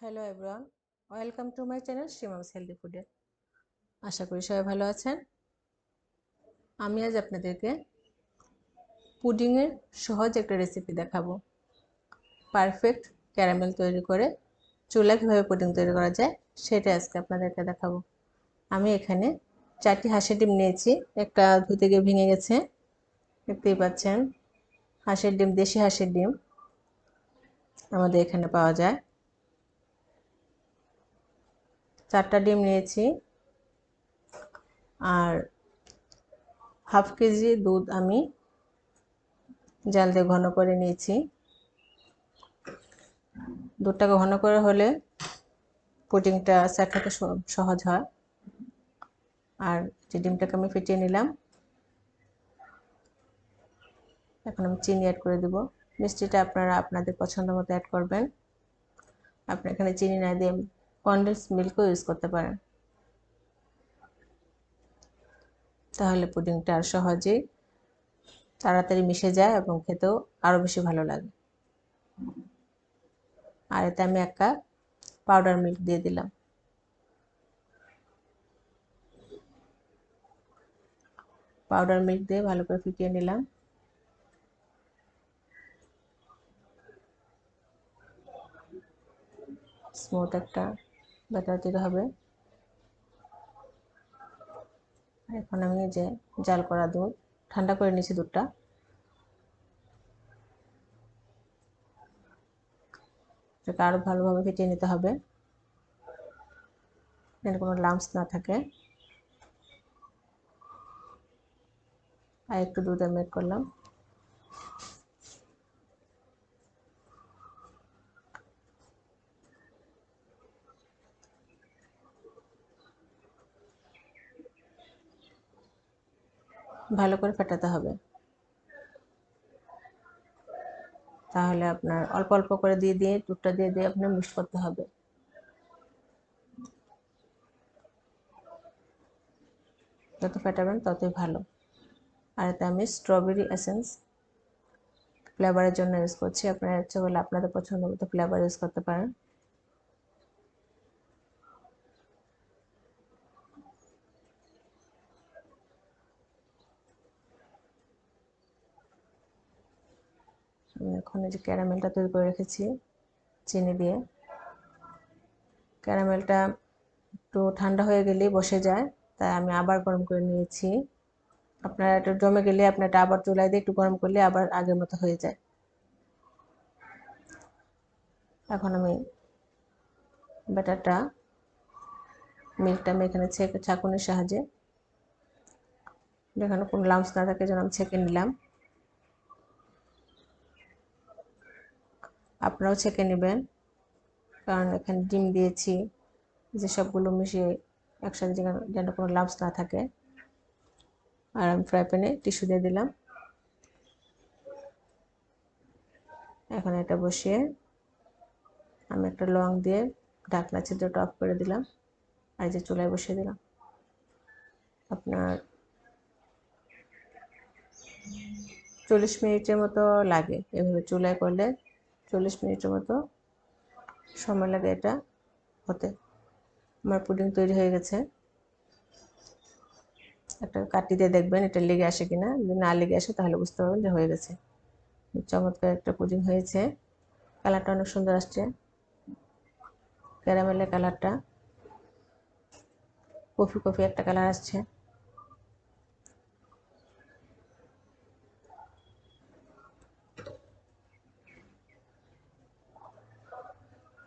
Hello everyone, welcome to my channel Shimam's healthy ফুডে। আশা করি সবাই ভালো আছেন। আমি আজ আপনাদেরকে পুডিংয়ের সহজ একটা রেসিপি দেখাবো। পারফেক্ট ক্যারামেল তৈরি করে চুলায় কীভাবে পুডিং তৈরি করা যায় সেটা আজকে আপনাদেরকে দেখাবো। আমি এখানে 4টি হাঁসের ডিম নিয়েছি। একটা ধুতে গিয়ে ভেঙে গেছে, দেখতেই পাচ্ছেন। হাঁসের ডিম, দেশি হাঁসের ডিম আমাদের এখানে পাওয়া যায়। 4টা ডিম নিয়েছি আর হাফ কেজি দুধ আমি জাল দিয়ে ঘন করে নিয়েছি। দুধটাকে ঘন করে হলে পুডিংটা সেট হতে সহজ হয়। আর যে ডিমটাকে আমি ফেটিয়ে নিলাম, এখন আমি চিনি অ্যাড করে দেব। মিষ্টিটা আপনারা আপনাদের পছন্দ মতো অ্যাড করবেন। আপনি এখানে চিনি না দিয়ে কনডেন্স মিল্কও ইউজ করতে পারেন, তাহলে পুডিংটা আর সহজেই তাড়াতাড়ি মিশে যায় এবং খেতেও আরও বেশি ভালো লাগে। আর এতে আমি 1 কাপ পাউডার মিল্ক দিয়ে দিলাম। পাউডার মিল্ক দিয়ে ভালো করে ফেটিয়ে নিলাম। স্মুথ একটা ব্যাটার দিতে হবে। এখন আমি যে জাল করা দুধ ঠান্ডা করে নিয়েছি, দুধটা এটাকে আরও ভালোভাবে ফেটিয়ে নিতে হবে, যেন কোনো লাম্পস না থাকে। আর একটু দুধ আমি অ্যাড করলাম। ভালো করে ফেটাতে হবে, তাহলে আপনার অল্প অল্প করে দিয়ে দিয়ে দুধটা দিয়ে দিয়ে আপনার মিক্স করতে হবে। যত ফেটাবেন ততই ভালো। আর এতে আমি স্ট্রবেরি এসেন্স ফ্লেভারের জন্য ইউজ করছি। আপনারা ইচ্ছে করলে আপনাদের পছন্দ মতো ফ্লেভার ইউজ করতে পারেন। আমি এখন এই যে ক্যারামেলটা তৈরি করে রেখেছি চিনি দিয়ে, ক্যারামেলটা একটু ঠান্ডা হয়ে গেলেই বসে যায়, তাই আমি আবার গরম করে নিয়েছি। আপনারা একটু জমে গেলে আপনার এটা আবার চুলায় দিয়ে একটু গরম করলে আবার আগের মতো হয়ে যায়। এখন আমি ব্যাটারটা, মিল্কটা আমি এখানে ছাঁকুনির সাহায্যে, যেখানে কোনো লাম্পস না থাকে যেন আমি ছেঁকে নিলাম। আপনারাও ছেঁকে নেবেন, কারণ এখানে ডিম দিয়েছি, যে সবগুলো মিশিয়ে একসাথে যেন কোনো লাম্পস না থাকে। আর আমি ফ্রাই প্যানে টিস্যু দিয়ে দিলাম। এখন এটা বসিয়ে আমি একটা লং দিয়ে ঢাকনা ছিদ্রটা অফ করে দিলাম। আর যে চুলায় বসিয়ে দিলাম। আপনার 40 মিনিটের মতো লাগে, এভাবে চুলায় করলে 40 মিনিটের মতো সময় লাগে এটা হতে। আমার পুডিং তৈরি হয়ে গেছে। একটা কাটি দিয়ে দেখবেন এটা লেগে আসে কিনা, যদি না লেগে আসে তাহলে বুঝতে পারবেন যে হয়ে গেছে। চমৎকার একটা পুডিং হয়েছে, কালারটা অনেক সুন্দর আসছে, ক্যারামেলের কালারটা কফি কফি একটা কালার আসছে।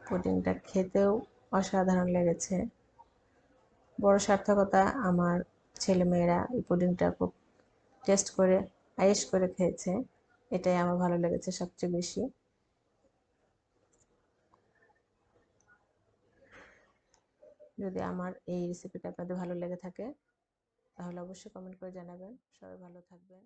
পুডিংটা খেতেও অসাধারণ লেগেছে। বড় সার্থকতা, আমার ছেলেমেয়েরা এই পুডিংটা খুব টেস্ট করে আয়েশ করে খেয়েছে, এটাই আমার ভালো লেগেছে সবচেয়ে বেশি। যদি আমার এই রেসিপিটা আপনাদের ভালো লেগে থাকে তাহলে অবশ্যই কমেন্ট করে জানাবেন। সবাই ভালো থাকবেন।